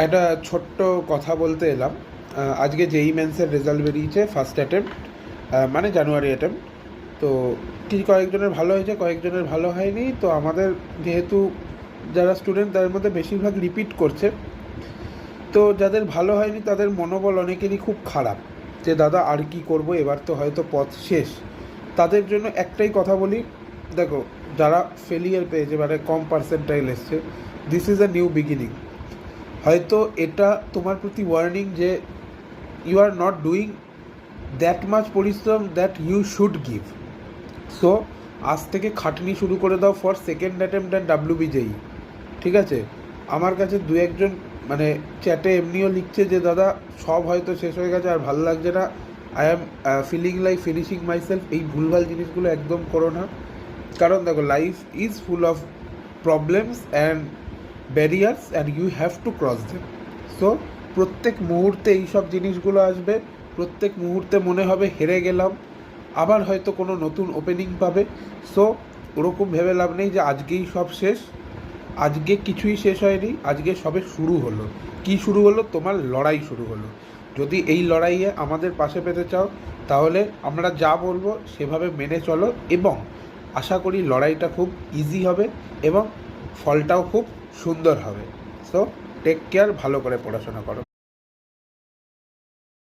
একটা ছোট্ট কথা বলতে এলাম। আজকে জেই মেন্সের রেজাল্ট বেরিয়েছে, ফার্স্ট অ্যাটেম্প্ট, মানে জানুয়ারি অ্যাটেম্প্ট। তো কিছু কয়েকজনের ভালো হয়েছে, কয়েকজনের ভালো হয়নি। তো আমাদের যেহেতু যারা স্টুডেন্ট তাদের মধ্যে বেশিরভাগ রিপিট করছে, তো যাদের ভালো হয়নি তাদের মনোবল অনেকেরই খুব খারাপ, যে দাদা আর কি করব, এবার তো হয়তো পথ শেষ। তাদের জন্য একটাই কথা বলি, দেখো, যারা ফেলিয়ার পেয়েছে মানে কম পার্সেন্টাইল এসছে, this is a new beginning. হয়তো এটা তোমার প্রতি ওয়ার্নিং যে you are not doing that much পরিশ্রম that you should give. So আজ থেকে খাটনি শুরু করে দাও for second attempt and WBJEE. ঠিক আছে? আমার কাছে দু একজন মানে চ্যাটে এমনিও লিখছে যে দাদা সব হয়তো শেষ হয়ে গেছে, আর ভালো লাগছে না, I am feeling like finishing myself. এই ভুলভাল জিনিসগুলো একদম করো না। কারণ দেখো, life is full of problems and barriers and you have to cross them. So প্রত্যেক মুহূর্তে এইসব জিনিসগুলো আসবে, প্রত্যেক মুহূর্তে মনে হবে হেরে গেলাম, আবার হয়তো কোনো নতুন ওপেনিং পাবে। সো ওরকম ভেবে লাভ নেই যে আজকেই সব শেষ। আজকে কিছুই শেষ হয়নি, আজকে সবে শুরু হলো। কি শুরু হলো? তোমার লড়াই শুরু হলো। যদি এই লড়াইয়ে আমাদের পাশে পেতে চাও, তাহলে আমরা যা বলবো সেভাবে মেনে চলো, এবং আশা করি লড়াইটা খুব ইজি হবে এবং ফলটাও খুব সুন্দর হবে। সো টেক কেয়ার, ভালো করে পড়াশোনা করো।